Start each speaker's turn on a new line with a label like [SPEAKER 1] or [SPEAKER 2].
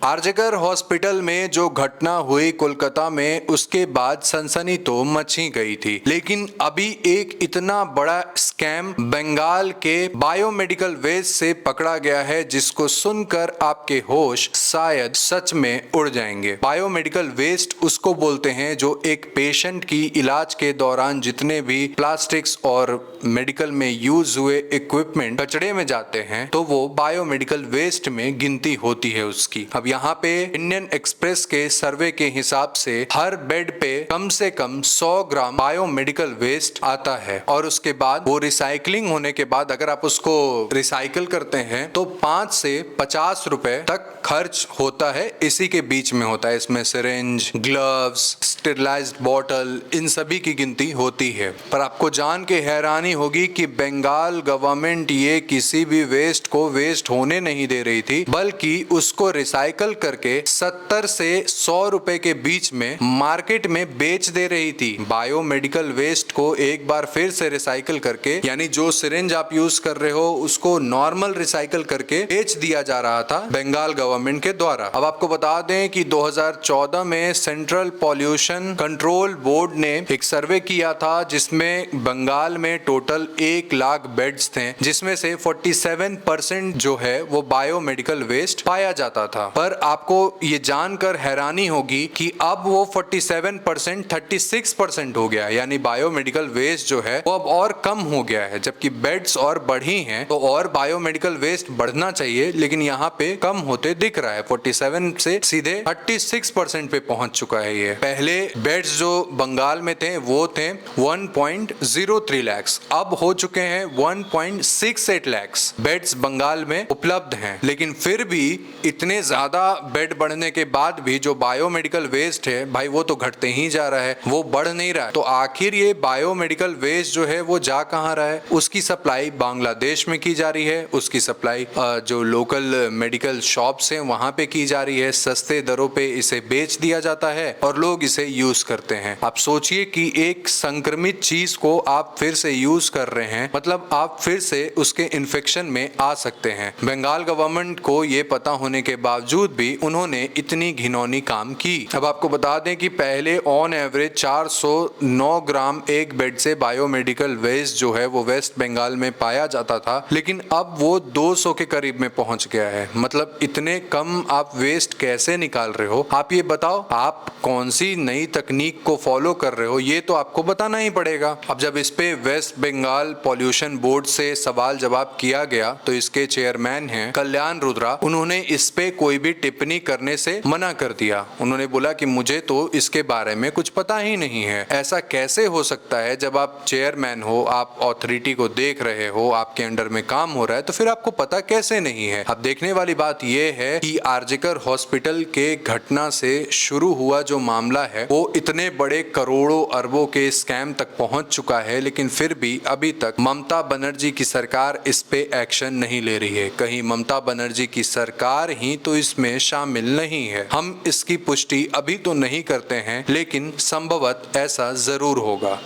[SPEAKER 1] आरजेकर hospital में जो घटना हुई कोलकाता में, उसके बाद सनसनी तो मची गई थी। लेकिन अभी एक इतना बड़ा स्कैम बंगाल के बायोमेडिकल वेस्ट से पकड़ा गया है जिसको सुनकर आपके होश शायद सच में उड़ जाएंगे। बायोमेडिकल वेस्ट उसको बोलते हैं जो एक पेशेंट की इलाज के दौरान जितने भी प्लास्टिक्स और मेडिकल में यूज हुए इक्विपमेंट कचड़े में जाते हैं तो वो बायोमेडिकल वेस्ट में गिनती होती है उसकी। अब यहाँ पे इंडियन एक्सप्रेस के सर्वे के हिसाब से हर बेड पे कम से कम 100 ग्राम बायोमेडिकल वेस्ट आता है और उसके बाद वो रिसाइकलिंग होने के बाद अगर आप उसको रिसाइकल करते हैं तो 5 से 50 रुपए तक खर्च होता है। इसी के बीच में होता है, इसमें सिरिंज, ग्लव्स, स्टेरिलाइज्ड बॉटल, इन सभी की गिनती होती है। पर आपको जान के हैरानी होगी कि बंगाल गवर्नमेंट ये किसी भी वेस्ट को वेस्ट होने नहीं दे रही थी, बल्कि उसको रिसाइकल करके 70 से 100 रुपए के बीच में मार्केट में बेच दे रही थी। बायोमेडिकल वेस्ट को एक बार फिर से रिसाइकल करके, यानी जो सिरिंज आप यूज कर रहे हो उसको नॉर्मल रिसाइकल करके बेच दिया जा रहा था बंगाल गवर्नमेंट के द्वारा। अब आपको बता दें कि 2014 में सेंट्रल पॉल्यूशन कंट्रोल बोर्ड ने एक सर्वे किया था जिसमें बंगाल में टोटल 1 लाख बेड्स थे, जिसमें से 47% जो है वो बायोमेडिकल वेस्ट पाया जाता था। पर आपको ये जानकर हैरानी होगी कि अब वो 47% 36% हो गया, यानी बायोमेडिकल वेस्ट जो है वो अब और कम हो गया है। जबकि बेड्स और बढ़ी हैं तो और बायोमेडिकल वेस्ट बढ़ना चाहिए, लेकिन यहाँ पे कम होते दिख रहा है। 47 से सीधे 36% पे पहुंच चुका है ये। पहले बेड्स जो बंगाल में थे वो थे 1.03 लाख, अब हो चुके हैं 1.68 लाख बेड्स बंगाल में उपलब्ध हैं। लेकिन फिर भी इतने ज्यादा बेड बढ़ने के बाद भी जो बायोमेडिकल वेस्ट है भाई वो तो घटते ही जा रहा है, वो बढ़ नहीं रहा है। तो आखिर ये बायोमेडिकल वेस्ट जो है वो जा कहाँ रहा है? उसकी सप्लाई बांग्लादेश में की जा रही है, उसकी सप्लाई जो लोकल मेडिकल शॉप्स हैं वहां पे की जा रही है। सस्ते दरों पे इसे बेच दिया जाता है और लोग इसे यूज करते हैं। आप सोचिए कि एक संक्रमित चीज को आप फिर से यूज कर रहे हैं, मतलब आप फिर से उसके इन्फेक्शन में आ सकते हैं। बंगाल गवर्नमेंट को ये पता होने के बावजूद भी उन्होंने इतनी घिनौनी काम की। अब आपको बता दें कि पहले ऑन एवरेज 409 ग्राम एक बेड से बायोमेडिकल वेस्ट जो है वो वेस्ट बंगाल में पाया जाता था, लेकिन अब वो 200 के करीब में पहुंच गया है। मतलब इतने कम आप वेस्ट कैसे निकाल रहे हो? आप ये बताओ, आप कौन सी नई तकनीक को फॉलो कर रहे हो ये तो आपको बताना ही पड़ेगा। अब जब इस पे वेस्ट बंगाल पॉल्यूशन बोर्ड से सवाल जवाब किया गया तो इसके चेयरमैन हैं कल्याण रुद्रा, उन्होंने इस पे कोई भी टिप्पणी करने से मना कर दिया। उन्होंने बोला कि मुझे तो इसके बारे में कुछ पता ही नहीं है। ऐसा कैसे हो सकता है? जब आप चेयरमैन हो, आप अथॉरिटी को देख रहे हो, आपके अंडर में काम हो रहा है, तो फिर आपको पता कैसे नहीं है? अब देखने वाली बात यह है कि आरजेकर हॉस्पिटल के घटना से शुरू हुआ जो मामला है वो इतने बड़े करोड़ों अरबों के स्कैम तक पहुंच चुका है, लेकिन फिर भी अभी तक ममता बनर्जी की सरकार इस पे एक्शन नहीं ले रही है। कहीं ममता बनर्जी की सरकार ही तो इसमें शामिल नहीं है। हम इसकी पुष्टि अभी तो नहीं करते हैं, लेकिन संभवतः ऐसा जरूर होगा।